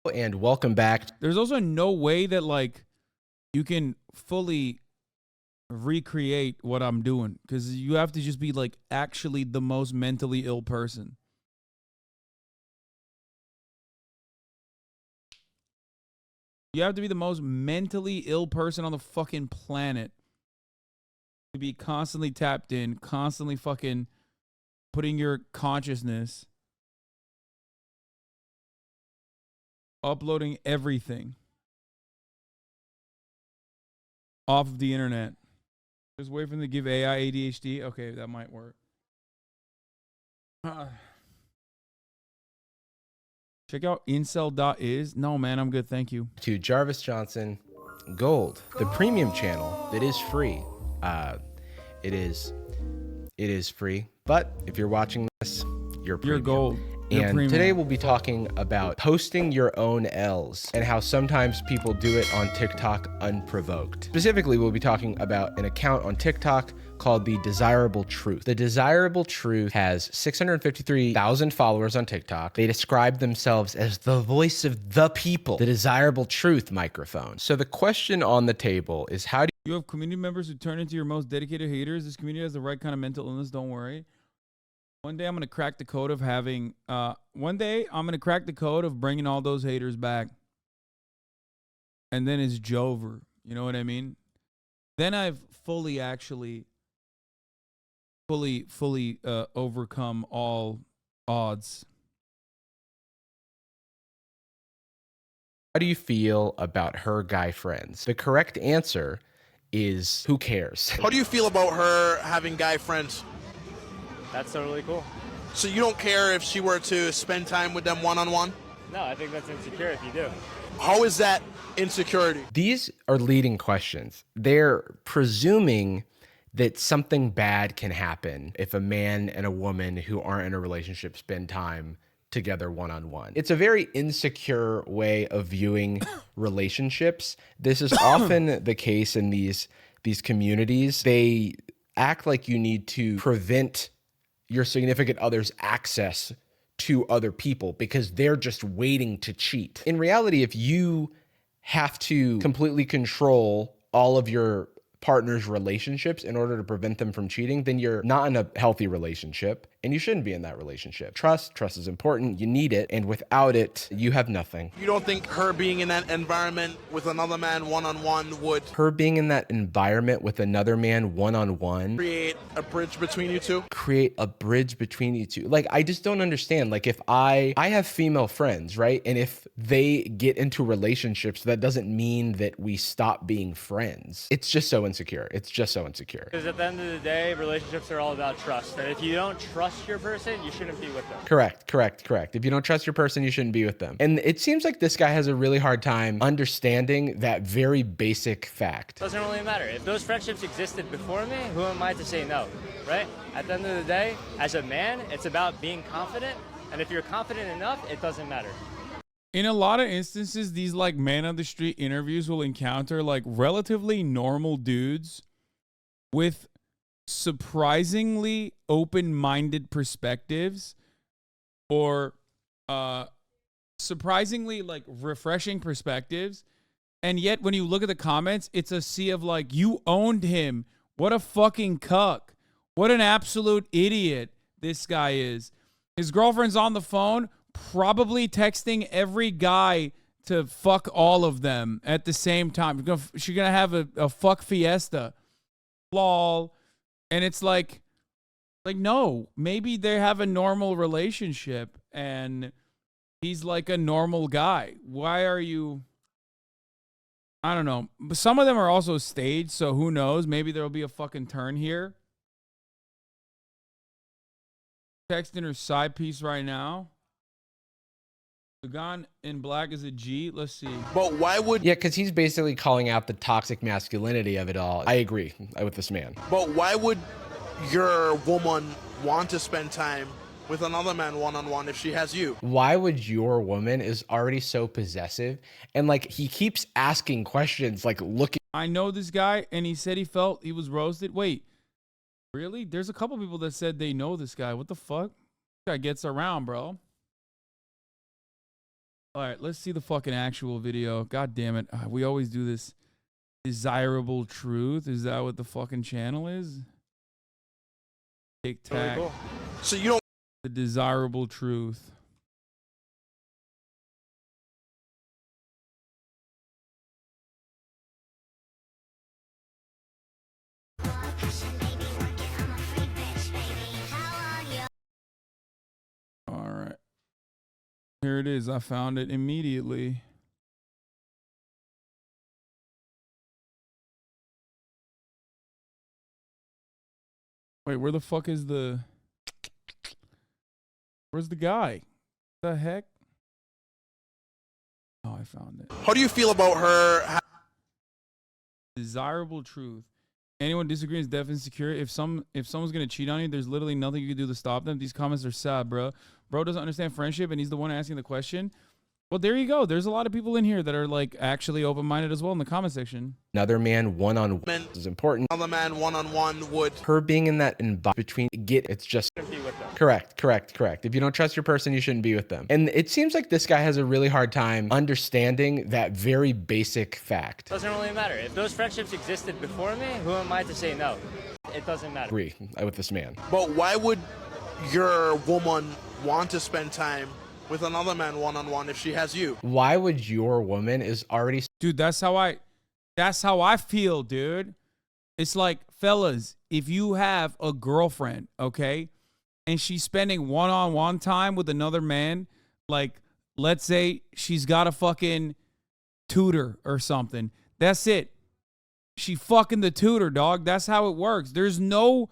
And welcome back. There's also no way that like you can fully recreate what I'm doing because you have to just be like actually the most mentally ill person. You have to be the most mentally ill person on the fucking planet to be constantly tapped in, constantly fucking putting your consciousness, uploading everything off of the internet. Just wait for them to give AI ADHD. Okay, that might work. Check out incel.is. No, man, I'm good. Thank you. To Jarvis Johnson, Gold, the premium channel that is free. It is free, but if you're watching this, you're premium. You're gold. And today we'll be talking about posting your own L's and how sometimes people do it on TikTok unprovoked. Specifically, we'll be talking about an account on TikTok called The Desirable Truth. The Desirable Truth has 653,000 followers on TikTok. They describe themselves as the voice of the people, the Desirable Truth microphone. So the question on the table is, how do you have community members who turn into your most dedicated haters? This community has the right kind of mental illness. Don't worry. One day I'm going to crack the code of having, bringing all those haters back. And then it's Jover. You know what I mean? Then I've fully overcome all odds. How do you feel about her guy friends? The correct answer is, who cares? How do you feel about her having guy friends? That's totally cool. So you don't care if she were to spend time with them one-on-one? No, I think that's insecure if you do. How is that insecurity? These are leading questions. They're presuming that something bad can happen if a man and a woman who aren't in a relationship spend time together one-on-one. It's a very insecure way of viewing relationships. This is often the case in these communities. They act like you need to prevent your significant other's access to other people because they're just waiting to cheat. In reality, if you have to completely control all of your partner's relationships in order to prevent them from cheating, then you're not in a healthy relationship and you shouldn't be in that relationship. Trust is important. You need it. And without it, you have nothing. You don't think her being in that environment with another man one-on-one would... Her being in that environment with another man one-on-one... create a bridge between you two? Create a bridge between you two. Like, I just don't understand. Like, if I have female friends, right? And if they get into relationships, that doesn't mean that we stop being friends. It's just so insecure. It's just so insecure. Because at the end of the day, relationships are all about trust. And if you don't trust your person, you shouldn't be with them. Correct. If you don't trust your person, you shouldn't be with them. And it seems like this guy has a really hard time understanding that very basic fact. Doesn't really matter. If those friendships existed before me, who am I to say no, right? At the end of the day, as a man, it's about being confident. And if you're confident enough, it doesn't matter. In a lot of instances, these like man on the street interviews will encounter like relatively normal dudes with surprisingly open-minded perspectives or surprisingly like refreshing perspectives. And yet when you look at the comments, it's a sea of like, you owned him. What a fucking cuck. What an absolute idiot this guy is. His girlfriend's on the phone, probably texting every guy to fuck all of them at the same time. She's gonna have a fuck fiesta. Lol. And it's like, no, maybe they have a normal relationship and he's like a normal guy. Why are you... I don't know. But some of them are also staged, so who knows? Maybe there'll be a fucking turn here. Texting her side piece right now. The guy in black is a G. Let's see. But why would... Yeah, because he's basically calling out the toxic masculinity of it all. I agree with this man. But why would your woman want to spend time with another man one-on-one if she has you? Why would your woman is already so possessive? And like, he keeps asking questions, like looking... I know this guy, and he said he felt he was roasted. Wait, really? There's a couple people that said they know this guy. What the fuck? This guy gets around, bro. All right, let's see the fucking actual video. God damn it. We always do this. Desirable truth. Is that what the fucking channel is? Tic Tac. Really cool. So you don't. The desirable truth. All right. Here it is. I found it immediately. Wait, where the fuck is the... Where's the guy? The heck? Oh, I found it. How do you feel about her? Desirable truth. Anyone disagrees is deaf insecure. If someone's gonna cheat on you, there's literally nothing you can do to stop them. These comments are sad, bro. Bro doesn't understand friendship, and he's the one asking the question. Well, there you go. There's a lot of people in here that are like actually open-minded as well in the comment section. Another man one-on-one is important. Another man one-on-one would. Her being in that between it's just correct. If you don't trust your person, you shouldn't be with them. And it seems like this guy has a really hard time understanding that very basic fact. Doesn't really matter. If those friendships existed before me, who am I to say no? It doesn't matter. Agree with this man. But why would your woman want to spend time with another man one-on-one if she has you? Why would your woman is already... Dude, that's how I feel, dude. It's like, fellas, if you have a girlfriend, okay, and she's spending one-on-one time with another man, like, let's say she's got a fucking tutor or something. That's it. She fucking the tutor, dog. That's how it works. There's no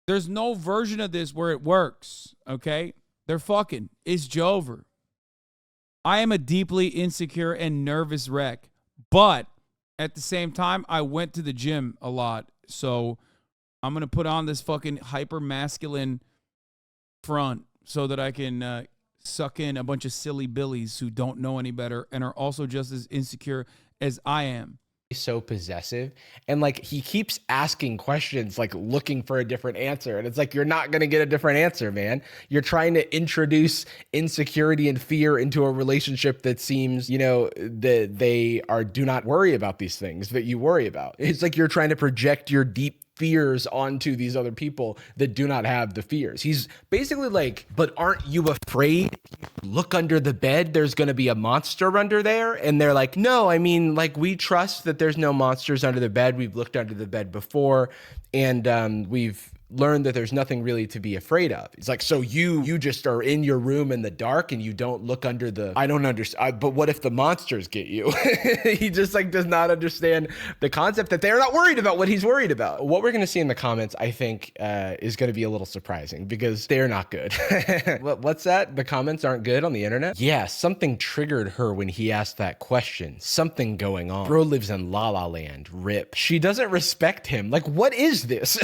version of this where it works, okay? They're fucking. It's Jover. I am a deeply insecure and nervous wreck. But at the same time, I went to the gym a lot. So I'm going to put on this fucking hyper masculine front so that I can suck in a bunch of silly billies who don't know any better and are also just as insecure as I am. So possessive, and like he keeps asking questions like looking for a different answer, and it's like you're not going to get a different answer, man. You're trying to introduce insecurity and fear into a relationship that seems, you know, that they are do not worry about these things that you worry about. It's like you're trying to project your deep fears onto these other people that do not have the fears. He's basically like, but aren't you afraid? Look under the bed, there's going to be a monster under there. And they're like, no, I mean, like, we trust that there's no monsters under the bed. We've looked under the bed before, and we've learned that there's nothing really to be afraid of. It's like, so you just are in your room in the dark and you don't look under the... I don't understand, but what if the monsters get you? He just like does not understand the concept that they're not worried about what he's worried about. What we're going to see in the comments, I think, is going to be a little surprising because they're not good. What's that? The comments aren't good on the internet? Yeah, something triggered her when he asked that question. Something going on. Bro lives in La La Land. Rip. She doesn't respect him. Like, what is this?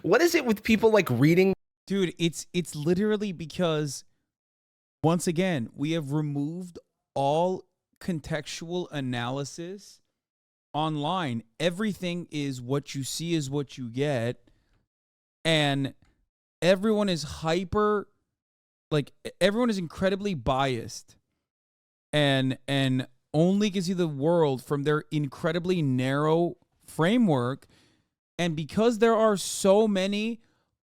What is it with people like reading? Dude, it's literally because, once again, we have removed all contextual analysis online. Everything is what you see is what you get. And everyone is everyone is incredibly biased and only can see the world from their incredibly narrow framework. And because there are so many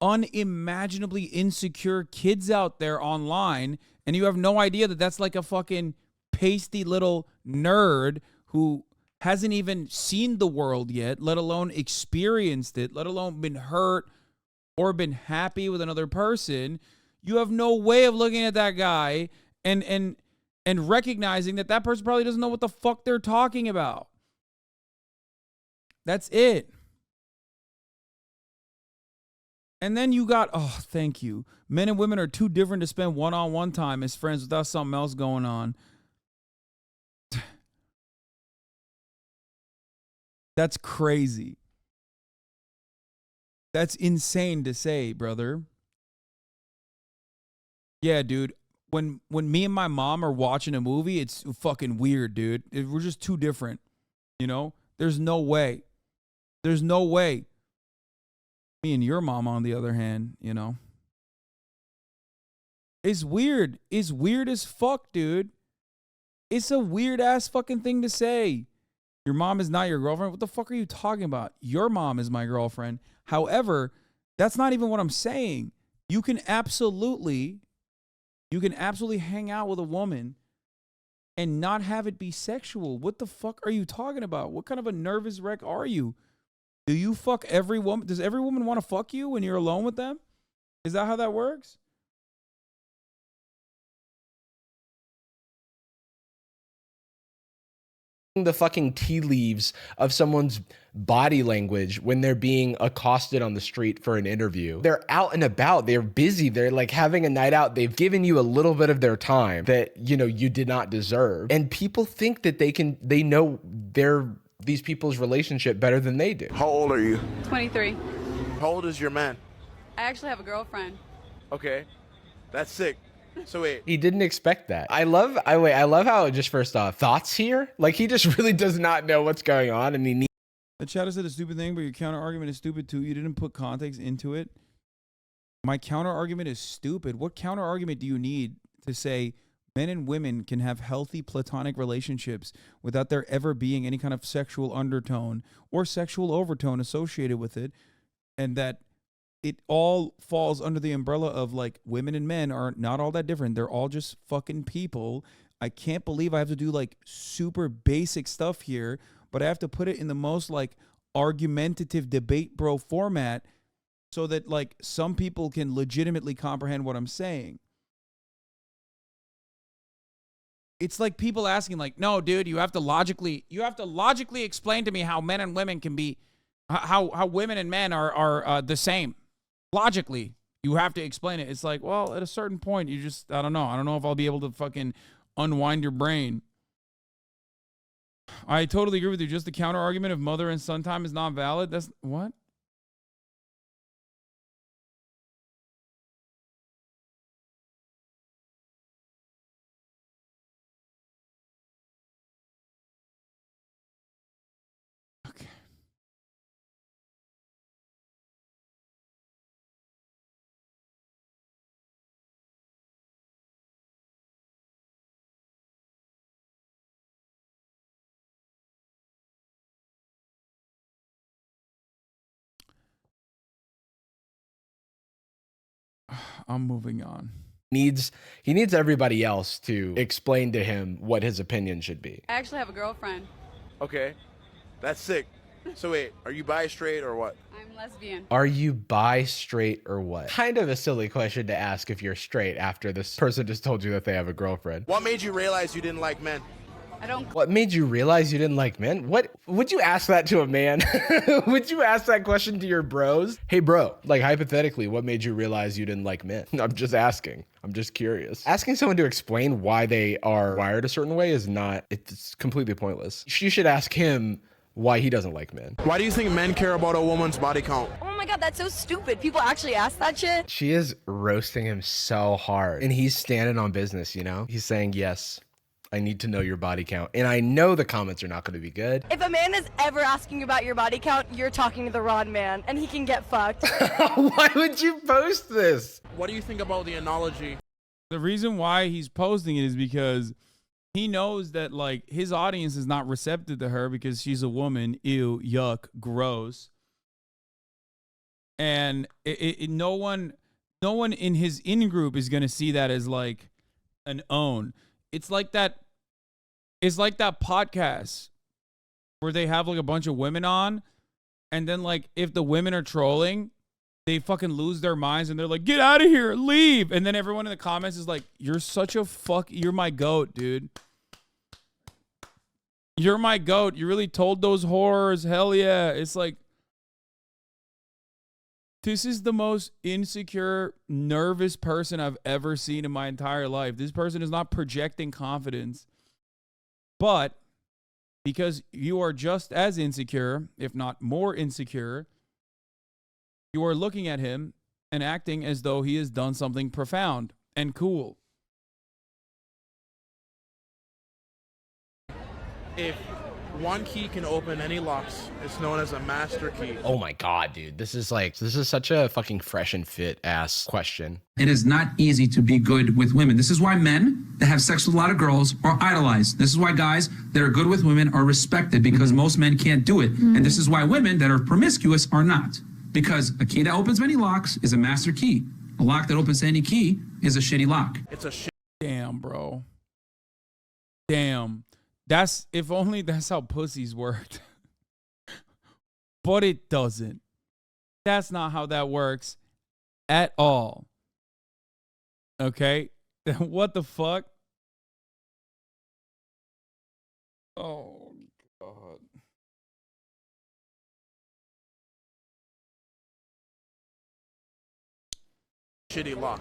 unimaginably insecure kids out there online, and you have no idea that that's like a fucking pasty little nerd who hasn't even seen the world yet, let alone experienced it, let alone been hurt or been happy with another person, you have no way of looking at that guy and recognizing that that person probably doesn't know what the fuck they're talking about. That's it. And then you got, oh, thank you. Men and women are too different to spend one-on-one time as friends without something else going on. That's crazy. That's insane to say, brother. Yeah, dude. When me and my mom are watching a movie, it's fucking weird, dude. We're just too different, you know? There's no way. There's no way. Me and your mom, on the other hand, you know, it's weird. It's weird as fuck, dude. It's a weird ass fucking thing to say. Your mom is not your girlfriend. What the fuck are you talking about? Your mom is my girlfriend. However, that's not even what I'm saying. You can absolutely hang out with a woman and not have it be sexual. What the fuck are you talking about? What kind of a nervous wreck are you? Do you fuck every woman? Does every woman want to fuck you when you're alone with them? Is that how that works? The fucking tea leaves of someone's body language when they're being accosted on the street for an interview. They're out and about. They're busy. They're like having a night out. They've given you a little bit of their time that, you know, you did not deserve. And people think that they know these people's relationship better than they do. How old are you? 23. How old is your man? I actually have a girlfriend. Okay, that's sick. So wait. He didn't expect that. I love how, just first off, thoughts here? Like, he just really does not know what's going on, and he needs. The chatter said a stupid thing, but your counter argument is stupid too. You didn't put context into it. My counter argument is stupid. What counter argument do you need to say men and women can have healthy platonic relationships without there ever being any kind of sexual undertone or sexual overtone associated with it, and that it all falls under the umbrella of like women and men are not all that different. They're all just fucking people. I can't believe I have to do like super basic stuff here, but I have to put it in the most like argumentative debate bro format so that like some people can legitimately comprehend what I'm saying. It's like people asking like, no, dude, you have to logically explain to me how men and women can be, how women and men are the same. Logically, you have to explain it. It's like, well, at a certain point, you just, I don't know if I'll be able to fucking unwind your brain. I totally agree with you. Just the counter argument of mother and son time is not valid. That's what? Okay. I'm moving on. He needs everybody else to explain to him what his opinion should be. I actually have a girlfriend. Okay, that's sick. So wait, are you bi, straight, or what? I'm lesbian. Are you bi, straight, or what? Kind of a silly question to ask if you're straight after this person just told you that they have a girlfriend. What made you realize you didn't like men? What made you realize you didn't like men? What would you ask that to a man? Would you ask that question to your bros? Hey bro, like hypothetically, what made you realize you didn't like men? I'm just asking. I'm just curious. Asking someone to explain why they are wired a certain way it's completely pointless. You should ask him why he doesn't like men. Why do you think men care about a woman's body count? Oh my god, that's so stupid. People actually ask that shit? She is roasting him so hard. And he's standing on business, you know? He's saying, yes, I need to know your body count. And I know the comments are not going to be good. If a man is ever asking about your body count, you're talking to the wrong man, and he can get fucked. Why would you post this? What do you think about the analogy? The reason why he's posting it is because he knows that like his audience is not receptive to her because she's a woman. Ew, yuck, gross. And no one in his in-group is going to see that as like an own. It's like that podcast where they have like a bunch of women on, and then like if the women are trolling, they fucking lose their minds and they're like, get out of here, leave. And then everyone in the comments is like, you're such a you're my goat, dude. You're my goat. You really told those horrors. Hell yeah. It's like, this is the most insecure, nervous person I've ever seen in my entire life. This person is not projecting confidence. But because you are just as insecure, if not more insecure, you are looking at him and acting as though he has done something profound and cool. If One key can open any locks. It's known as a master key. Oh my God, dude. This is such a fucking fresh and fit ass question. It is not easy to be good with women. This is why men that have sex with a lot of girls are idolized. This is why guys that are good with women are respected, because most men can't do it. And this is why women that are promiscuous are not. Because a key that opens many locks is a master key. A lock that opens any key is a shitty lock. It's a shit. Damn, bro. Damn. If only that's how pussies worked. But it doesn't. That's not how that works at all. Okay? What the fuck? Oh, God. Shitty lock.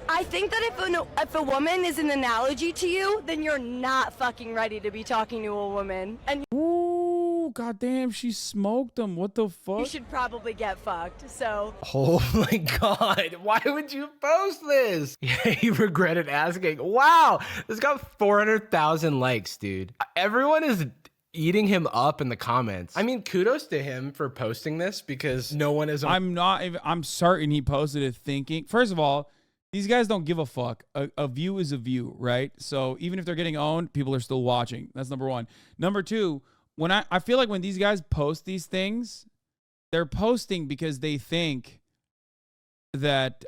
I think that if a woman is an analogy to you, then you're not fucking ready to be talking to a woman. And Ooh, goddamn, she smoked him. What the fuck? you should probably get fucked. So Oh my God. Why would you post this? Yeah, he regretted asking. Wow. This got 400,000 likes, dude. Everyone is eating him up in the comments. I mean, kudos to him for posting this because no one is on. I'm certain he posted it thinking. First of all, these guys don't give a fuck. A view is a view, right? So even if they're getting owned, people are still watching. That's number one. Number two, when I feel like when these guys post these things, they're posting because they think that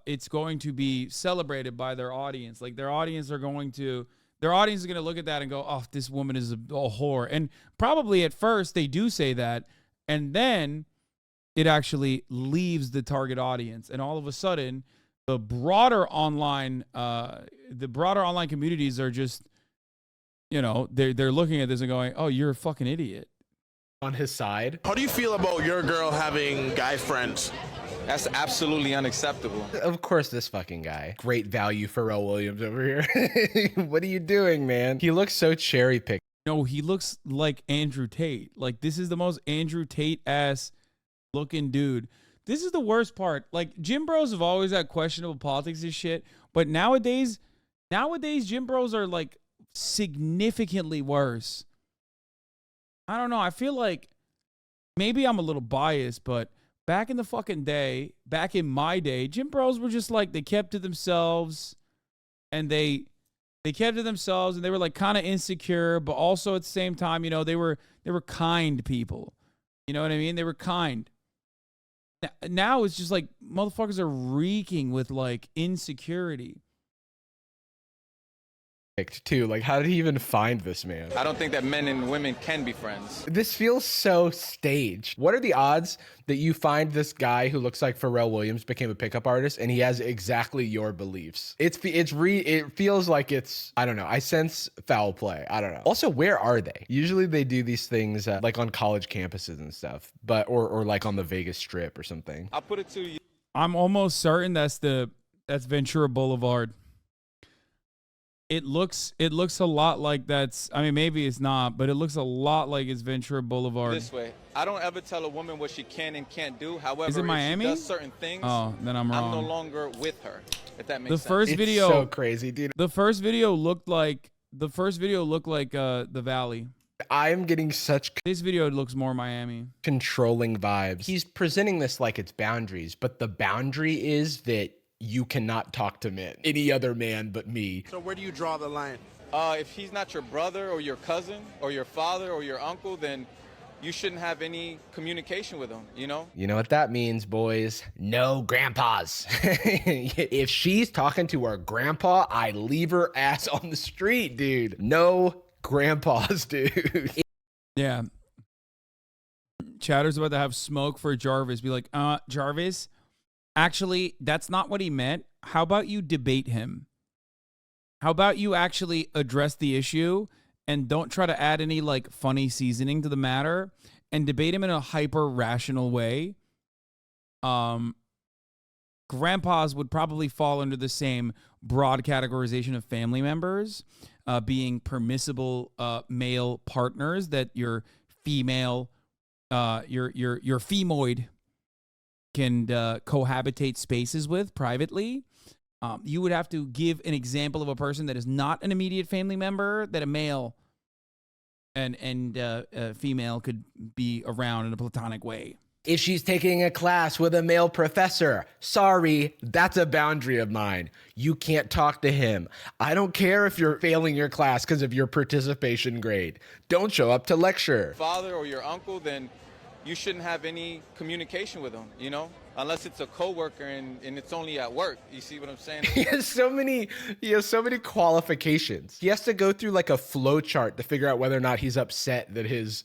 it's going to be celebrated by their audience. Like their audience is going to look at that and go, oh, this woman is a whore. And probably at first they do say that. And then it actually leaves the target audience. And all of a sudden, the broader online communities are just, they're looking at this and going, oh, you're a fucking idiot. On his side. How do you feel about your girl having guy friends? That's absolutely unacceptable. Of course, this fucking guy. Great value, Pharrell Williams over here. What are you doing, man? He looks so cherry picked. No, he looks like Andrew Tate. Like, this is the most Andrew Tate-ass looking dude. This is the worst part. Like, gym bros have always had questionable politics and shit, but nowadays gym bros are, like, significantly worse. I don't know. I feel like maybe I'm a little biased, but back in my day, gym bros were just like, they kept to themselves and they kept to themselves and they were like kind of insecure, but also at the same time, they were kind people. You know what I mean? They were kind. Now it's just like motherfuckers are reeking with like insecurity. Too. Like, how did he even find this man? I don't think that men and women can be friends. This feels so staged. What are the odds that you find this guy who looks like Pharrell Williams became a pickup artist and he has exactly your beliefs? It feels like it's, I don't know. I sense foul play. I don't know. Also, where are they? Usually they do these things like on college campuses and stuff, but or like on the Vegas Strip or something. I'll put it to you. I'm almost certain that's Ventura Boulevard. It looks a lot like maybe it's not, but it looks a lot like it's Ventura Boulevard. This way. I don't ever tell a woman what she can and can't do. However, is it Miami? If she does certain things, then I'm wrong. I'm no longer with her, if that makes sense. First video, it's so crazy, dude. The first video looked like the Valley. I'm getting this video looks more Miami. Controlling vibes. He's presenting this like it's boundaries, but the boundary is that you cannot talk to men, any other man but me. So where do you draw the line? If he's not your brother or your cousin or your father or your uncle, then you shouldn't have any communication with him, You know what that means, boys? No grandpas. If she's talking to her grandpa, I leave her ass on the street, dude. No grandpas, dude. Yeah. Chatter's about to have smoke for Jarvis. Be like, Jarvis, actually, that's not what he meant. How about you debate him? How about you actually address the issue and don't try to add any like funny seasoning to the matter and debate him in a hyper rational way? Grandpas would probably fall under the same broad categorization of family members, being permissible male partners that your female, your femoid can cohabitate spaces with privately. You would have to give an example of a person that is not an immediate family member that a male a female could be around in a platonic way. If she's taking a class with a male professor, sorry, that's a boundary of mine. You can't talk to him. I don't care if you're failing your class because of your participation grade. Don't show up to lecture. Father or your uncle, then you shouldn't have any communication with them, you know? Unless it's a coworker and it's only at work. You see what I'm saying? He has so many qualifications. He has to go through like a flow chart to figure out whether or not he's upset that his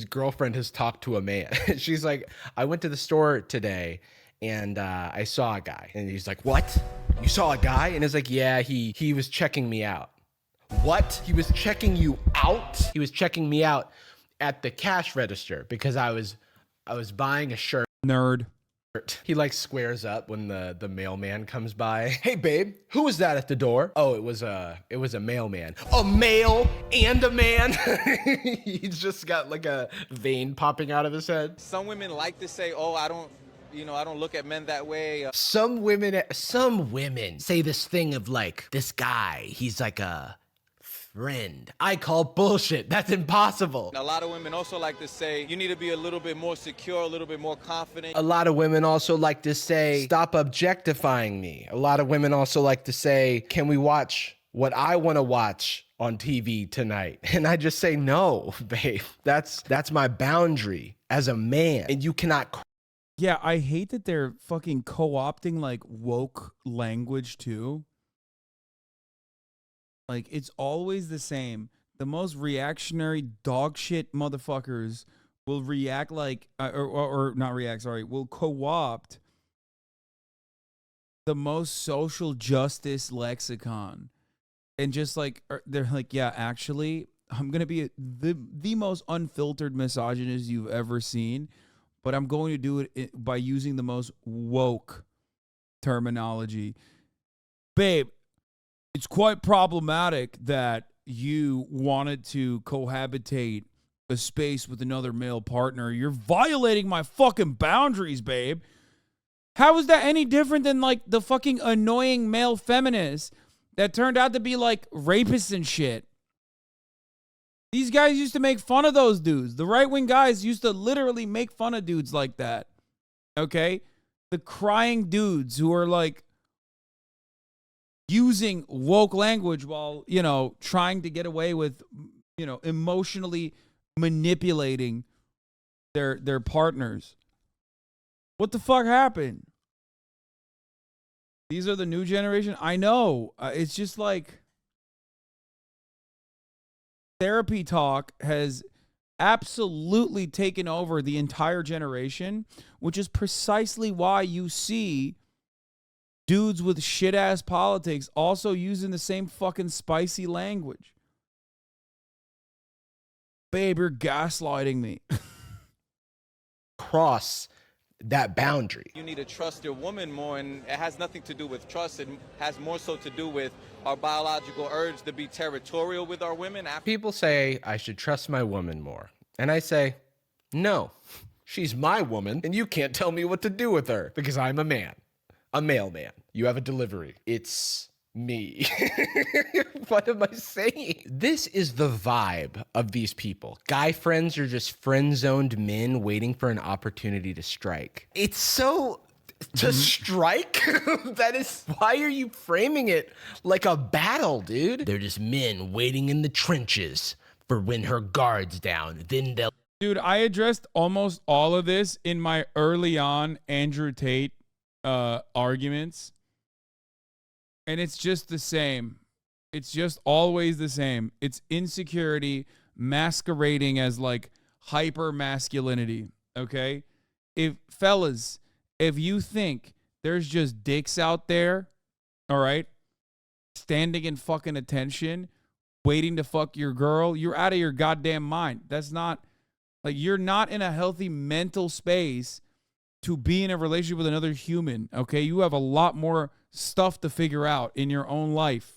girlfriend has talked to a man. She's like, I went to the store today and I saw a guy. And he's like, what? You saw a guy? And it's like, yeah, he was checking me out. What? He was checking you out? He was checking me out at the cash register because I was buying a shirt. Nerd. He like squares up when the mailman comes by. Hey babe, who was that at the door? Oh, it was a mailman. A male and a man. He's just got like a vein popping out of his head. Some women like to say, oh, I don't look at men that way. Some women say this thing of like, this guy, he's like a friend. I call bullshit. That's impossible. A lot of women also like to say, you need to be a little bit more secure, a little bit more confident. A lot of women also like to say, stop objectifying me. A lot of women also like to say, can we watch what I want to watch on TV tonight? And I just say, no, babe, that's my boundary as a man. And you cannot. Yeah, I hate that they're fucking co-opting like woke language too. Like, it's always the same. The most reactionary dog shit motherfuckers will react like, or not react, sorry, will co-opt the most social justice lexicon. And just like, they're like, yeah, actually, I'm going to be the most unfiltered misogynist you've ever seen, but I'm going to do it by using the most woke terminology. Babe, it's quite problematic that you wanted to cohabitate a space with another male partner. You're violating my fucking boundaries, babe. How is that any different than like the fucking annoying male feminists that turned out to be like rapists and shit? These guys used to make fun of those dudes. The right-wing guys used to literally make fun of dudes like that. Okay? The crying dudes who are like using woke language while, trying to get away with, emotionally manipulating their partners. What the fuck happened? These are the new generation. I know. It's just like therapy talk has absolutely taken over the entire generation, which is precisely why you see dudes with shit-ass politics also using the same fucking spicy language. Babe, you're gaslighting me. Cross that boundary. You need to trust your woman more, and it has nothing to do with trust. It has more so to do with our biological urge to be territorial with our women. People say I should trust my woman more. And I say, no, she's my woman, and you can't tell me what to do with her because I'm a man. A mailman. You have a delivery. It's me. What am I saying? This is the vibe of these people. Guy friends are just friend-zoned men waiting for an opportunity to strike. It's so... To strike? That is... Why are you framing it like a battle, dude? They're just men waiting in the trenches for when her guard's down. Then they'll... Dude, I addressed almost all of this in my early on Andrew Tate arguments, and it's just the same. It's just always the same. It's insecurity masquerading as like hyper masculinity. Okay, fellas, if you think there's just dicks out there, all right, standing in fucking attention, waiting to fuck your girl, you're out of your goddamn mind. That's not like, you're not in a healthy mental space to be in a relationship with another human, okay? You have a lot more stuff to figure out in your own life.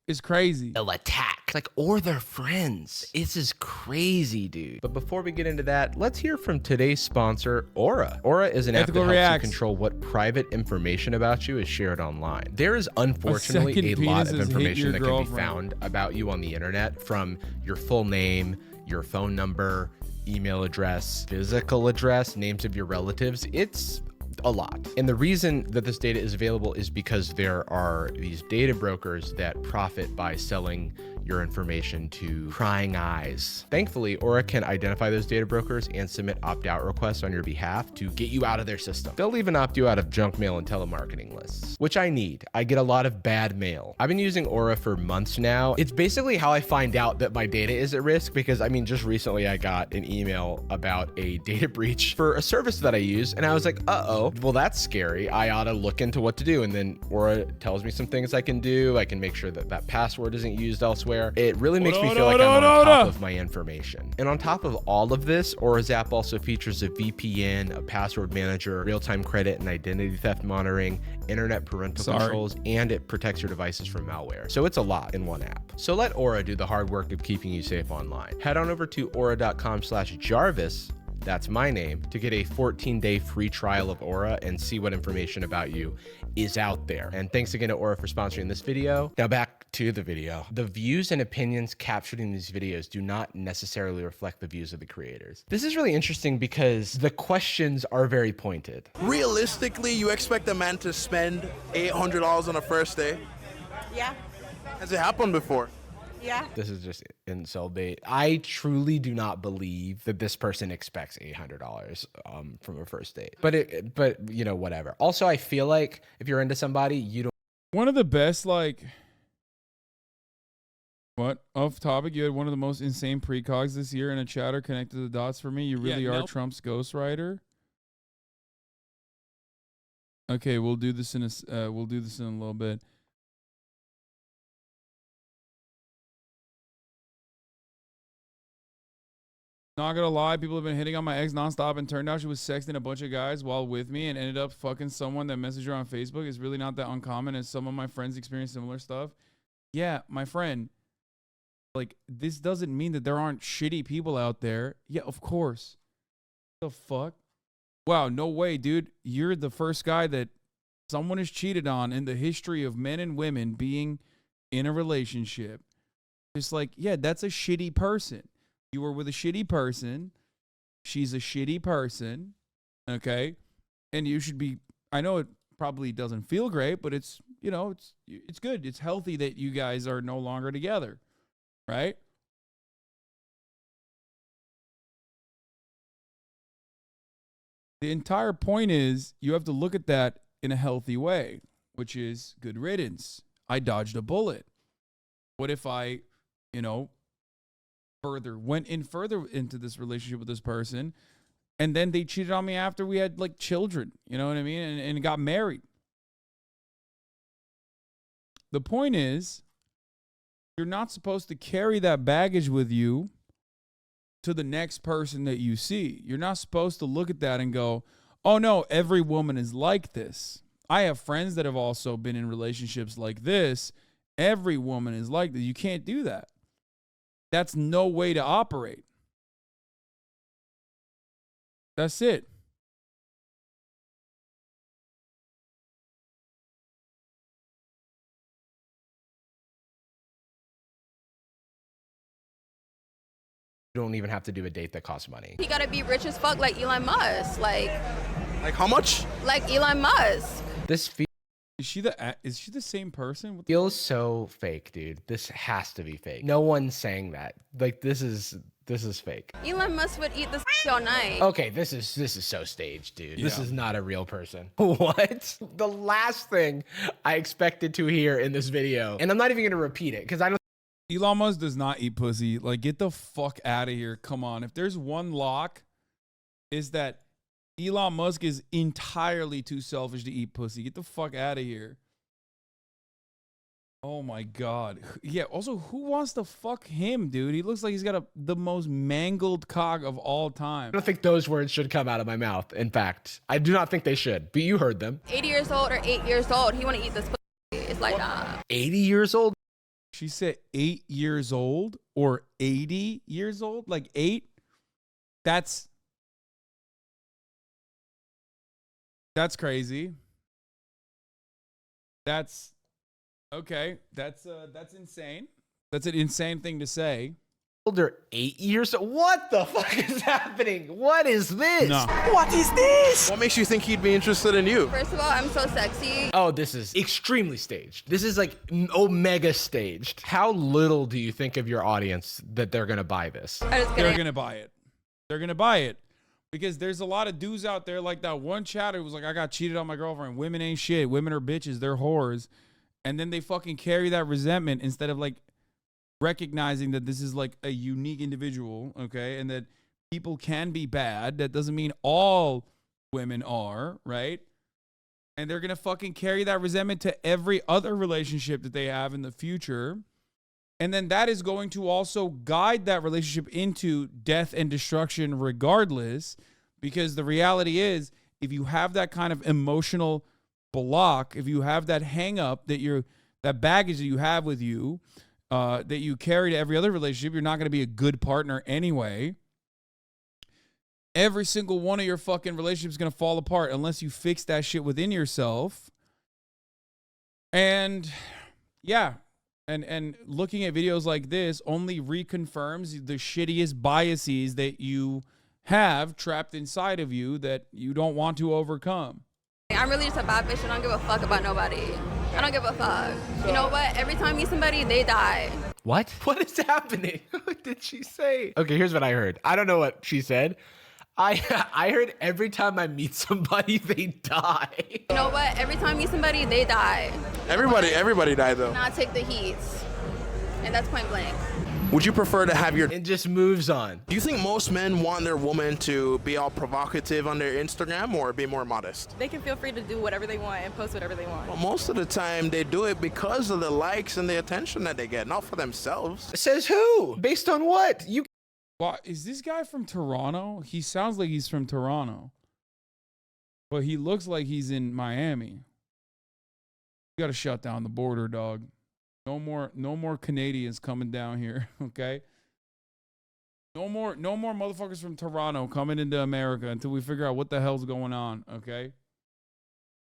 It's crazy. They'll attack. It's like, or they're friends. This is crazy, dude. But before we get into that, let's hear from today's sponsor, Aura. Aura is an app that helps you control what private information about you is shared online. There is unfortunately a lot of information that can be found about you on the internet, from your full name, your phone number, email address, physical address, names of your relatives. It's a lot. And the reason that this data is available is because there are these data brokers that profit by selling your information to prying eyes. Thankfully, Aura can identify those data brokers and submit opt-out requests on your behalf to get you out of their system. They'll even opt you out of junk mail and telemarketing lists, which I need. I get a lot of bad mail. I've been using Aura for months now. It's basically how I find out that my data is at risk, because I mean, just recently I got an email about a data breach for a service that I use, and I was like, uh-oh, well, that's scary. I ought to look into what to do. And then Aura tells me some things I can do. I can make sure that that password isn't used elsewhere. It really makes me feel like I'm on top of my information. And on top of all of this, Aura's app also features a VPN, a password manager, real-time credit and identity theft monitoring, internet parental controls, and it protects your devices from malware. So it's a lot in one app. So let Aura do the hard work of keeping you safe online. Head on over to aura.com/Jarvis. That's my name, to get a 14-day free trial of Aura and see what information about you is out there. And thanks again to Aura for sponsoring this video. Now back to the video. The views and opinions captured in these videos do not necessarily reflect the views of the creators. This is really interesting because the questions are very pointed. Realistically, you expect a man to spend $800 on a first day? Yeah. Has it happened before? Yeah. This is just insult bait. I truly do not believe that this person expects $800 from a first date. But you know, whatever. Also, I feel like if you're into somebody, you don't. One of the best, like, what? Off topic, you had one of the most insane precogs this year in a chatter. Connected the dots for me. You really are Trump's ghostwriter. Okay, we'll do this in a little bit. Not gonna lie, people have been hitting on my ex nonstop, and turned out she was sexting a bunch of guys while with me and ended up fucking someone that messaged her on Facebook. It's really not that uncommon, as some of my friends experience similar stuff. Yeah, my friend, like, this doesn't mean that there aren't shitty people out there. Yeah, of course. The fuck? Wow, no way, dude. You're the first guy that someone has cheated on in the history of men and women being in a relationship. Just like, yeah, that's a shitty person. You were with a shitty person. She's a shitty person. Okay. And you should be, I know it probably doesn't feel great, but it's, you know, it's good. It's healthy that you guys are no longer together. Right? The entire point is you have to look at that in a healthy way, which is good riddance. I dodged a bullet. What if I, you know, went further into this relationship with this person, and then they cheated on me after we had like children, you know what I mean? And got married. The point is, you're not supposed to carry that baggage with you to the next person that you see. You're not supposed to look at that and go, oh no, every woman is like this. I have friends that have also been in relationships like this. Every woman is like this. You can't do that. That's no way to operate. That's it. You don't even have to do a date that costs money. He gotta be rich as fuck like Elon Musk. Like how much? Like Elon Musk. This is she the same person? Feels so fake, dude. This has to be fake. No one's saying that. Like, this is fake. Elon Musk would eat this all night. Okay, this is so staged, dude. Yeah. This is not a real person. What? The last thing I expected to hear in this video, and I'm not even gonna repeat it because I don't. Elon Musk does not eat pussy. Like, get the fuck out of here. Come on. If there's one lock, is that Elon Musk is entirely too selfish to eat pussy. Get the fuck out of here. Oh my God. Yeah, also, who wants to fuck him, dude? He looks like he's got the most mangled cock of all time. I don't think those words should come out of my mouth. In fact, I do not think they should, but you heard them. 80 years old or 8 years old, he wanna eat this pussy. It's like, nah. 80 years old? She said 8 years old or 80 years old? Like 8? That's crazy. That's okay. That's insane. That's an insane thing to say. Older 8 years. What the fuck is happening? What is this? No. What is this? What makes you think he'd be interested in you? First of all, I'm so sexy. Oh, this is extremely staged. This is like omega staged. How little do you think of your audience that they're gonna buy this? They're gonna buy it. They're gonna buy it because there's a lot of dudes out there like that one chatter who was like, I got cheated on my girlfriend. Women ain't shit. Women are bitches. They're whores. And then they fucking carry that resentment instead of like recognizing that this is like a unique individual, okay, and that people can be bad. That doesn't mean all women are, right? And they're gonna fucking carry that resentment to every other relationship that they have in the future. And then that is going to also guide that relationship into death and destruction regardless, because the reality is, if you have that kind of emotional block, if you have that hang up that baggage that you have with you, that you carry to every other relationship, you're not going to be a good partner anyway. Every single one of your fucking relationships is going to fall apart unless you fix that shit within yourself. And yeah, and looking at videos like this only reconfirms the shittiest biases that you have trapped inside of you that you don't want to overcome. I'm really just a bad bitch and I don't give a fuck about nobody. I don't give a fuck. You know what? Every time I meet somebody, they die. What? What is happening? What did she say? Okay, here's what I heard. I don't know what she said. I heard every time I meet somebody, they die. You know what? Every time I meet somebody, they die. Everybody died though. Not take the heat. And that's point blank. Would you prefer to have your... And just moves on. Do you think most men want their woman to be all provocative on their Instagram or be more modest? They can feel free to do whatever they want and post whatever they want. Well, most of the time they do it because of the likes and the attention that they get, not for themselves. Says who? Based on what? Well, is this guy from Toronto? He sounds like he's from Toronto, but he looks like he's in Miami. You got to shut down the border, dog. No more Canadians coming down here, okay? No more motherfuckers from Toronto coming into America until we figure out what the hell's going on, okay?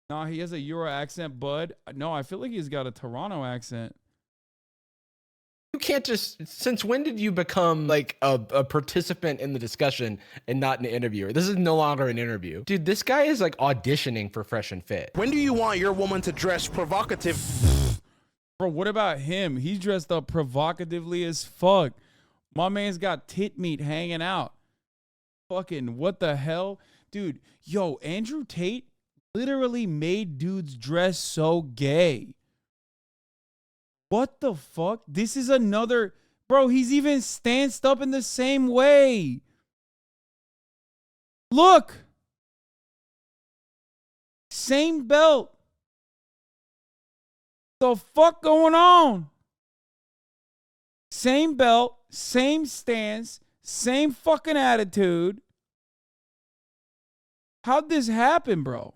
Nah, he has a Euro accent, bud. No, I feel like he's got a Toronto accent. You can't just... Since when did you become like a participant in the discussion and not an interviewer? This is no longer an interview. Dude, this guy is like auditioning for Fresh and Fit. When do you want your woman to dress provocative? Bro, what about him? He's dressed up provocatively as fuck. My man's got tit meat hanging out. Fucking what the hell? Dude, yo, Andrew Tate literally made dudes dress so gay. What the fuck? This is another... Bro, he's even stanced up in the same way. Look. Same belt. The fuck going on? Same belt, same stance, same fucking attitude. How'd this happen, bro?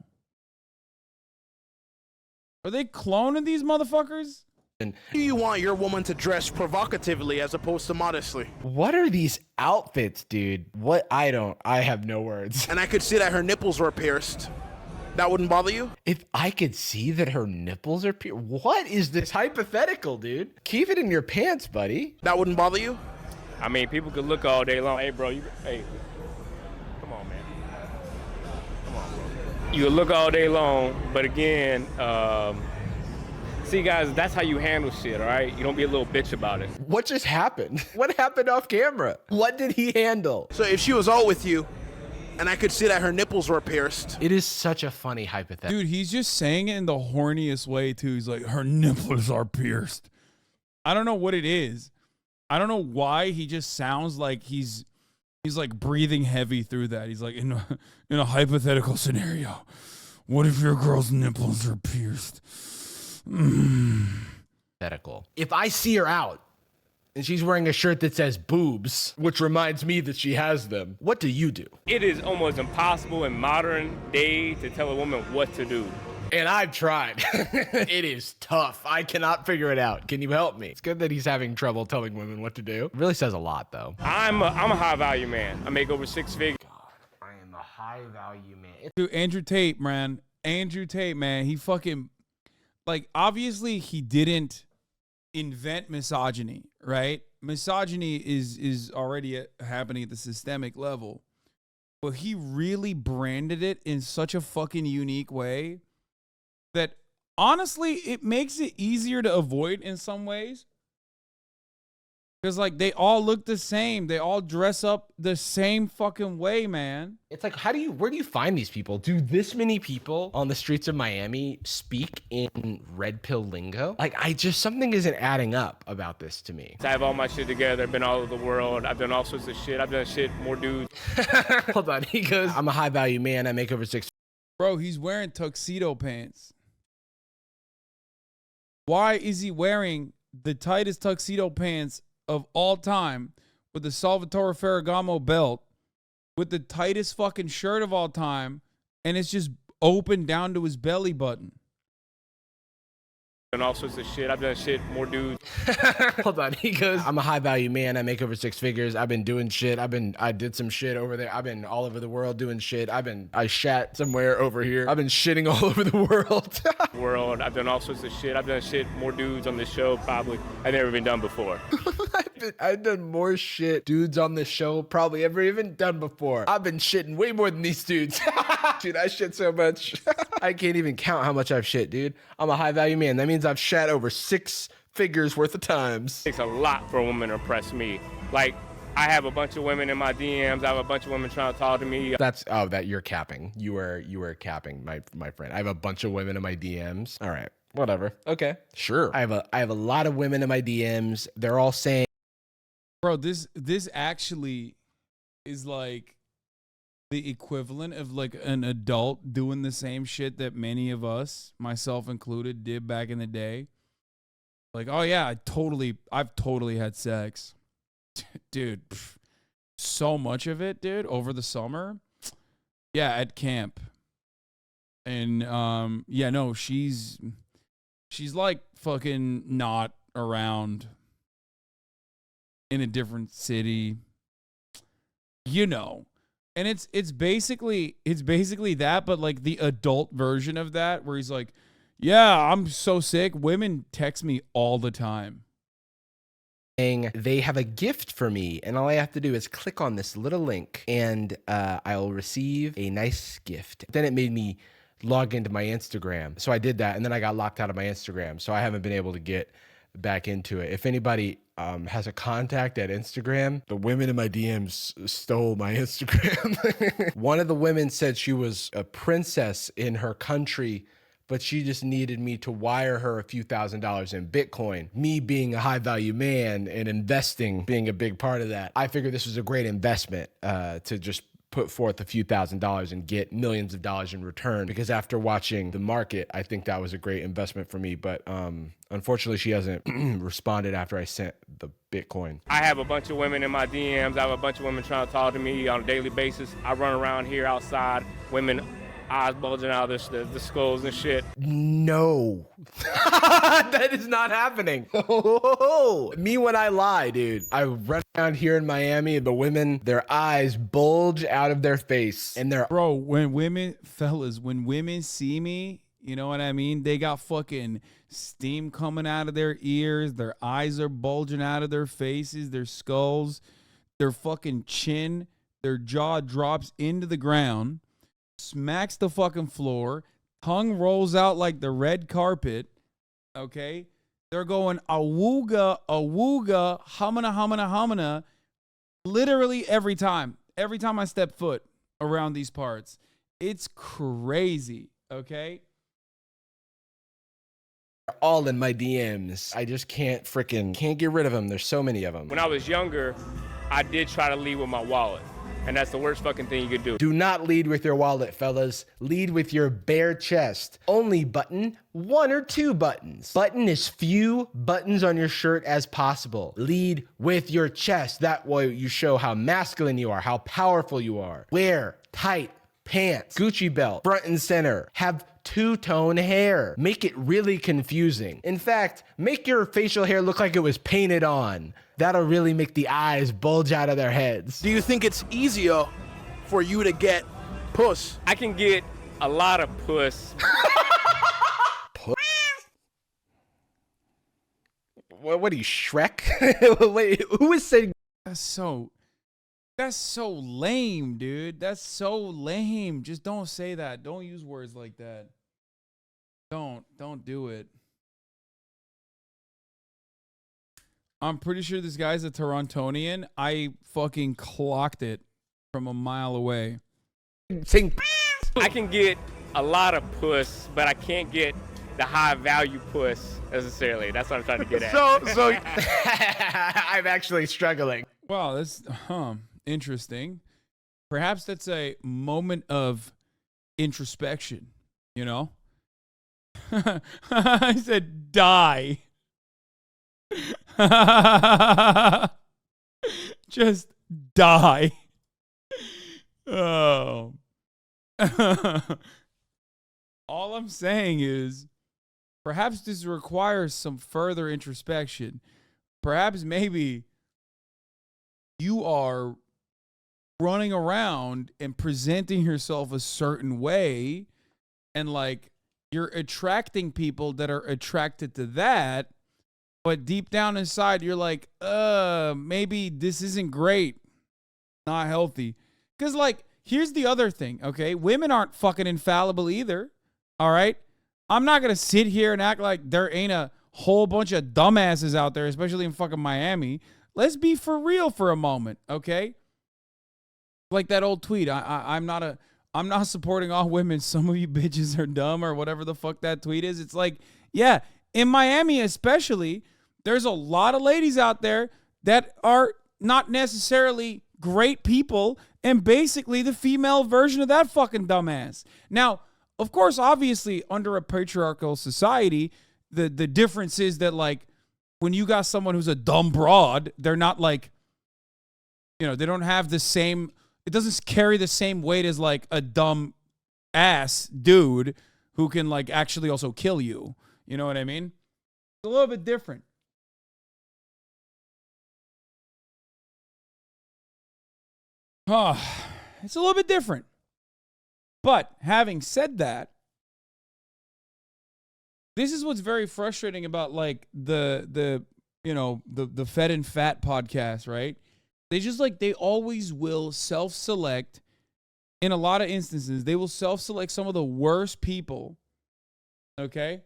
Are they cloning these motherfuckers? Do you want your woman to dress provocatively as opposed to modestly? What are these outfits, dude? What? I have no words. And I could see that her nipples were pierced. That wouldn't bother you? If I could see that her nipples are what is this hypothetical, dude? Keep it in your pants, buddy. That wouldn't bother you? I mean, people could look all day long. Hey, bro, hey, come on, man. Come on, bro. You could look all day long, but again, see, guys, that's how you handle shit, all right? You don't be a little bitch about it. What just happened? What happened off camera? What did he handle? So if she was all with you, and I could see that her nipples were pierced. It is such a funny hypothetical. Dude, he's just saying it in the horniest way, too. He's like, her nipples are pierced. I don't know what it is. I don't know why he just sounds like he's like breathing heavy through that. He's like, in a hypothetical scenario, what if your girl's nipples are pierced? Hypothetical. If I see her out, and she's wearing a shirt that says boobs, which reminds me that she has them, what do you do? It is almost impossible in modern day to tell a woman what to do. And I've tried. It is tough. I cannot figure it out. Can you help me? It's good that he's having trouble telling women what to do. It really says a lot, though. I'm a high value man. I make over 6 figures. I am a high value man. Dude, Andrew Tate, man. Andrew Tate, man. He fucking, like, obviously he didn't invent misogyny, right? Misogyny is already happening at the systemic level. But he really branded it in such a fucking unique way that honestly, it makes it easier to avoid in some ways. Because, like, they all look the same. They all dress up the same fucking way, man. It's like, where do you find these people? Do this many people on the streets of Miami speak in red pill lingo? Like, something isn't adding up about this to me. I have all my shit together. I've been all over the world. I've done all sorts of shit. I've done shit more dudes. Hold on. He goes, I'm a high value man. I make over 6. Bro, he's wearing tuxedo pants. Why is he wearing the tightest tuxedo pants of all time with the Salvatore Ferragamo belt, with the tightest fucking shirt of all time, and it's just open down to his belly button? And all sorts of shit. I've done shit more dudes. Hold on. He goes, I'm a high value man. I make over 6 figures. I've been doing shit. I did some shit over there. I've been all over the world doing shit. I shat somewhere over here. I've been shitting all over the world. I've done all sorts of shit. I've done shit more dudes on this show probably I've never been done before. I've done more shit dudes on this show probably ever even done before. I've been shitting way more than these dudes. Dude, I shit so much. I can't even count how much I've shit, dude. I'm a high value man. That means I've shat over 6 figures worth of times. It takes a lot for a woman to impress me. Like, I have a bunch of women in my DMs. I have a bunch of women trying to talk to me. That you're capping. You were capping, my friend. I have a bunch of women in my DMs. All right, whatever. Okay, sure. I have a lot of women in my DMs. They're all saying, bro, this actually is like the equivalent of like an adult doing the same shit that many of us, myself included, did back in the day. Like, oh yeah, I've totally had sex. Dude, so much of it, dude, over the summer. Yeah, at camp. And yeah, no, she's like fucking not around in a different city. You know. And it's basically that, but like the adult version of that, where he's like, yeah, I'm so sick. Women text me all the time. They have a gift for me, and all I have to do is click on this little link, and I'll receive a nice gift. Then it made me log into my Instagram. So I did that, and then I got locked out of my Instagram. So I haven't been able to get back into it. If anybody has a contact at Instagram, the women in my DMs stole my Instagram. One of the women said she was a princess in her country, but she just needed me to wire her a few $1,000s in Bitcoin. Me being a high value man and investing being a big part of that, I figured this was a great investment to just put forth a few $1,000s and get millions of dollars in return. Because after watching the market, I think that was a great investment for me. But unfortunately, she hasn't responded after I sent the Bitcoin. I have a bunch of women in my DMs. I have a bunch of women trying to talk to me on a daily basis. I run around here outside, women eyes bulging out of the skulls and shit. No. That is not happening. Me when I lie, dude. I run around here in Miami and the women, their eyes bulge out of their face. And they're... Bro, when women see me, you know what I mean? They got fucking steam coming out of their ears. Their eyes are bulging out of their faces, their skulls, their fucking chin, their jaw drops into the ground, smacks the fucking floor, tongue rolls out like the red carpet, okay? They're going awooga, awooga, hamana, hamana, hamana, literally every time I step foot around these parts. It's crazy, okay? All in my DMs. I just can't get rid of them. There's so many of them. When I was younger, I did try to lead with my wallet. And that's the worst fucking thing you could do. Do not lead with your wallet, fellas. Lead with your bare chest. Only button 1 or 2 buttons. Button as few buttons on your shirt as possible. Lead with your chest. That way you show how masculine you are, how powerful you are. Wear tight pants, Gucci belt, front and center. Have two-tone hair. Make it really confusing. In fact, make your facial hair look like it was painted on. That'll really make the eyes bulge out of their heads. Do you think it's easier for you to get puss? I can get a lot of puss. What are you, Shrek? Wait, who is saying? That's so lame, dude. That's so lame. Just don't say that. Don't use words like that. Don't do it. I'm pretty sure this guy's a Torontonian. I fucking clocked it from a mile away. Saying, I can get a lot of puss, but I can't get the high value puss necessarily. That's what I'm trying to get at. so I'm actually struggling. Wow, that's interesting. Perhaps that's a moment of introspection, you know? I said die. Just die. Oh. All I'm saying is perhaps this requires some further introspection. Perhaps maybe you are running around and presenting yourself a certain way, and like you're attracting people that are attracted to that, but deep down inside you're like, maybe this isn't great, not healthy. Because like, here's the other thing, okay? Women aren't fucking infallible either, all right? I'm not going to sit here and act like there ain't a whole bunch of dumbasses out there, especially in fucking Miami. Let's be for real for a moment, okay? Like that old tweet, I'm not supporting all women. Some of you bitches are dumb, or whatever the fuck that tweet is. It's like, yeah, in Miami especially, there's a lot of ladies out there that are not necessarily great people, and basically the female version of that fucking dumbass. Now, of course, obviously, under a patriarchal society, the difference is that, like, when you got someone who's a dumb broad, they're not like, you know, they don't have the same, it doesn't carry the same weight as like a dumb ass dude who can like actually also kill you. You know what I mean? It's a little bit different. It's a little bit different. But having said that, this is what's very frustrating about like the Fed and Fat podcast, right? They always will self-select. In a lot of instances, they will self-select some of the worst people, okay,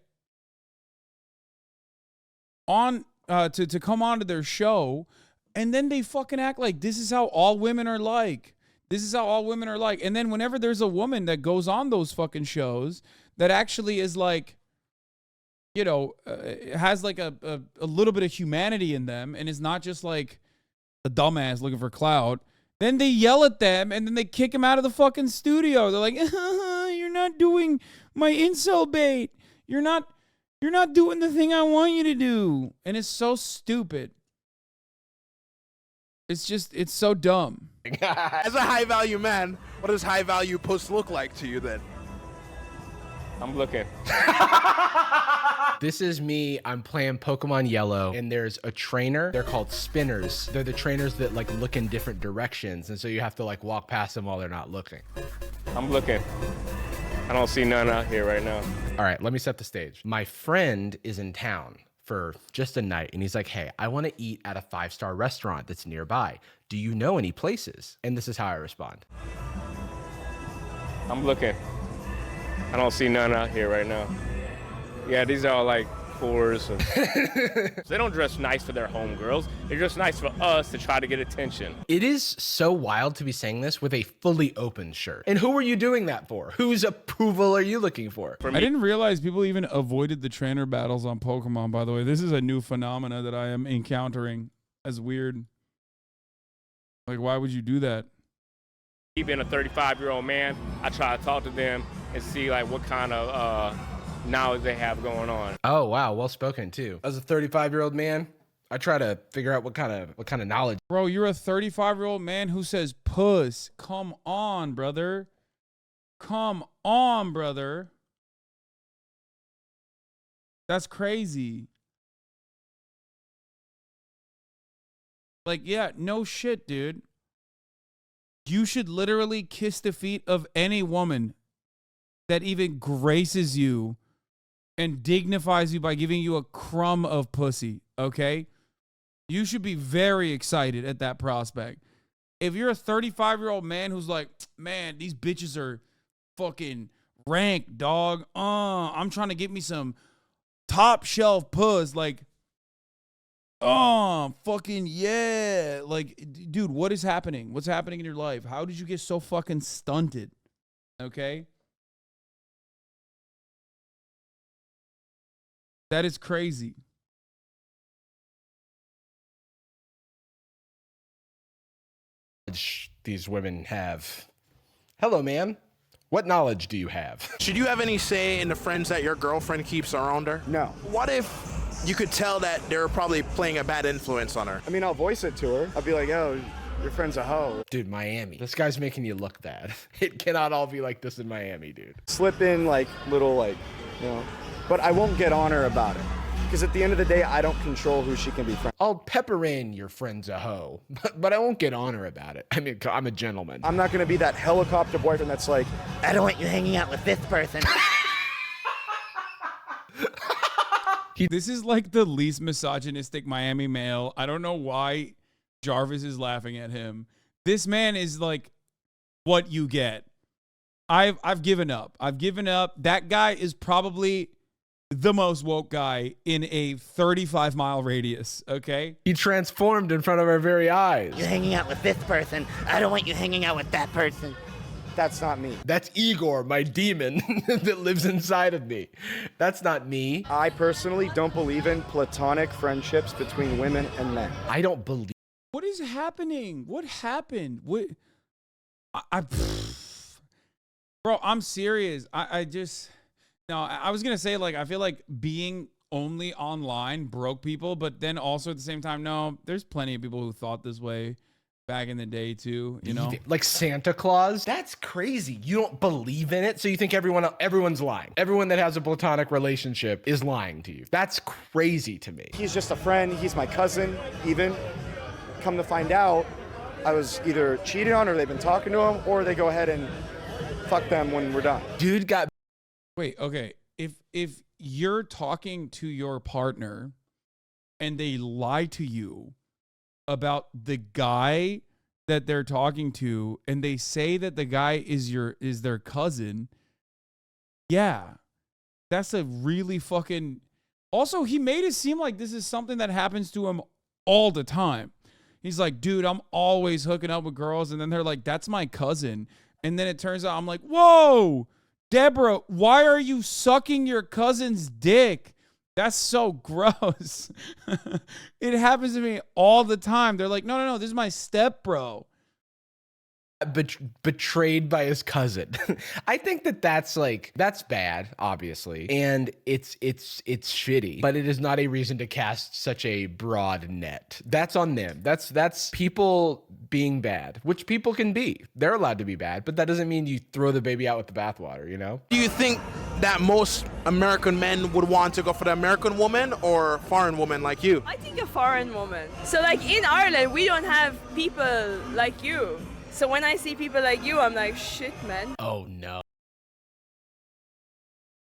on to come onto their show, and then they fucking act like this is how all women are like. This is how all women are like. And then whenever there's a woman that goes on those fucking shows that actually is like, you know, has like a little bit of humanity in them and is not just like a dumbass looking for clout, then they yell at them and then they kick them out of the fucking studio. They're like, you're not doing my incel bait. You're not doing the thing I want you to do. And it's so stupid. It's so dumb. As a high value man, what does high value puss look like to you then? I'm looking. This is me. I'm playing Pokemon Yellow, and there's a trainer. They're called spinners. They're the trainers that like look in different directions, and so you have to like walk past them while they're not looking. I'm looking. I don't see none out here right now. All right, let me set the stage. My friend is in town for just a night, and he's like, hey, I want to eat at a 5-star restaurant that's nearby. Do you know any places? And this is how I respond. I'm looking. I don't see none out here right now. Yeah, these are all like fours. They don't dress nice for their homegirls. They dress nice for us to try to get attention. It is so wild to be saying this with a fully open shirt. And who are you doing that for? Whose approval are you looking for? I didn't realize people even avoided the trainer battles on Pokemon, by the way. This is a new phenomena that I am encountering as weird. Like, why would you do that? Being a 35-year-old man, I try to talk to them and see like what kind of knowledge they have going on. Oh wow, well spoken too. As a 35-year-old man, I try to figure out what kind of knowledge. Bro, you're a 35-year-old man who says puss. Come on, brother. Come on, brother. That's crazy. Like, yeah, no shit, dude. You should literally kiss the feet of any woman that even graces you and dignifies you by giving you a crumb of pussy, okay? You should be very excited at that prospect. If you're a 35-year-old man who's like, man, these bitches are fucking rank, dog. I'm trying to get me some top shelf puss. Like, fucking yeah. Like, dude, what is happening? What's happening in your life? How did you get so fucking stunted? Okay? That is crazy. These women have. Hello, ma'am. What knowledge do you have? Should you have any say in the friends that your girlfriend keeps around her? No. What if you could tell that they're probably playing a bad influence on her? I mean, I'll voice it to her. I'll be like, oh, your friend's a hoe. Dude, Miami. This guy's making you look bad. It cannot all be like this in Miami, dude. Slip in like little like, you know, but I won't get on her about it. Because at the end of the day, I don't control who she can be friends. I'll pepper in your friend's a hoe, but I won't get on her about it. I mean, I'm a gentleman. I'm not going to be that helicopter boyfriend that's like, I don't want you hanging out with this person. This is like the least misogynistic Miami male. I don't know why Jarvis is laughing at him. This man is like what you get. I've given up. I've given up. That guy is probably the most woke guy in a 35-mile radius, okay? He transformed in front of our very eyes. You're hanging out with this person. I don't want you hanging out with that person. That's not me. That's Igor, my demon that lives inside of me. That's not me. I personally don't believe in platonic friendships between women and men. I don't believe. What is happening? What happened? What? Bro, I'm serious. I just... No, I was going to say, like, I feel like being only online broke people, but then also at the same time, no, there's plenty of people who thought this way back in the day too, you know? Like Santa Claus? That's crazy. You don't believe in it, so you think everyone's lying. Everyone that has a platonic relationship is lying to you. That's crazy to me. He's just a friend. He's my cousin, even. Come to find out, I was either cheated on or they've been talking to him, or they go ahead and fuck them when we're done. Dude got... Wait, okay. If you're talking to your partner and they lie to you about the guy that they're talking to and they say that the guy is their cousin, yeah. That's a really fucking... Also, he made it seem like this is something that happens to him all the time. He's like, dude, I'm always hooking up with girls, and then they're like, that's my cousin. And then it turns out I'm like, whoa, Deborah, why are you sucking your cousin's dick? That's so gross. It happens to me all the time. They're like, no, this is my step bro. Betrayed by his cousin. I think that's bad, obviously, and it's shitty, but it is not a reason to cast such a broad net. That's on them. That's people being bad, which people can be. They're allowed to be bad, but that doesn't mean you throw the baby out with the bathwater, you know? Do you think that most American men would want to go for the American woman or foreign woman like you? I think a foreign woman. So like in Ireland, we don't have people like you. So when I see people like you, I'm like, shit, man. Oh, no.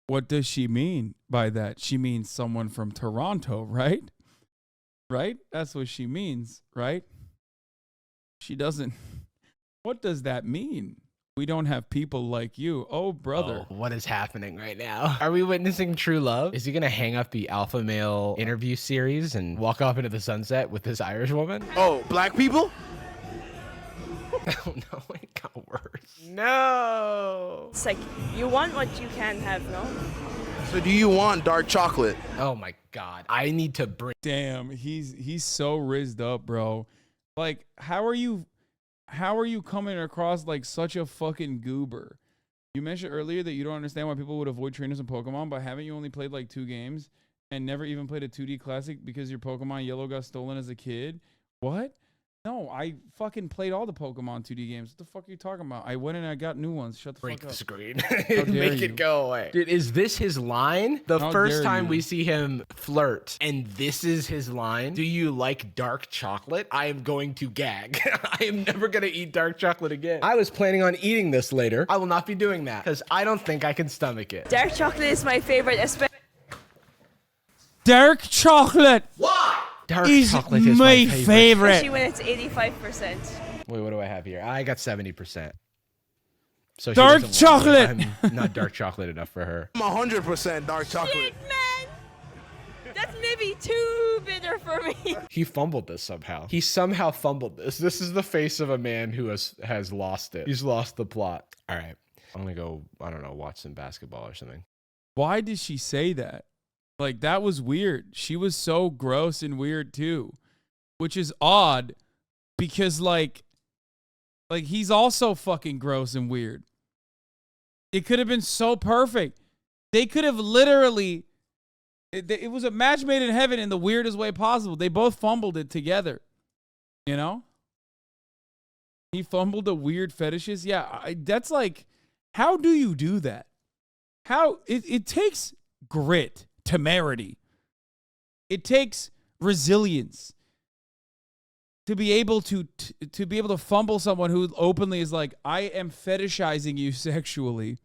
What does she mean by that? She means someone from Toronto, right? Right? That's what she means, right? She doesn't. What does that mean? We don't have people like you. Oh, brother. Oh, what is happening right now? Are we witnessing true love? Is he going to hang up the alpha male interview series and walk off into the sunset with this Irish woman? Oh, black people? Oh, no, it got worse. No. It's like, you want what you can have, no? So do you want dark chocolate? Oh, my God. I need to bring... Damn, he's so rizzed up, bro. Like, how are you coming across like such a fucking goober? You mentioned earlier that you don't understand why people would avoid trainers in Pokemon, but haven't you only played like 2 games and never even played a 2D classic because your Pokemon Yellow got stolen as a kid? What? No, I fucking played all the Pokemon 2D games. What the fuck are you talking about? I went and I got new ones. Shut the Break fuck the up. screen. dare Make you. it go away. Dude, is this his line? The How first dare time you. we see him flirt, and this is his line. Do you like dark chocolate? I am going to gag. I am never going to eat dark chocolate again. I was planning on eating this later. I will not be doing that because I don't think I can stomach it. Dark chocolate is my favorite, especially. Dark chocolate. Why? Dark is chocolate is my my favorite. Especially when it's 85%. Wait, what do I have here? I got 70%. So she Dark doesn't want me. chocolate. I'm not dark chocolate enough for her. I'm 100% dark chocolate. Shit, man! That's maybe too bitter for me. He fumbled this somehow. He somehow fumbled this. This is the face of a man who has lost it. He's lost the plot. All right. I'm going to go, I don't know, watch some basketball or something. Why did she say that? Like, that was weird. She was so gross and weird too, which is odd because like he's also fucking gross and weird. It could have been so perfect. They could have literally, it was a match made in heaven in the weirdest way possible. They both fumbled it together, you know? He fumbled the weird fetishes. Yeah, that's like, how do you do that? How, it takes grit. Temerity. It takes resilience to be able to be able to fumble someone who openly is like, I am fetishizing you sexually,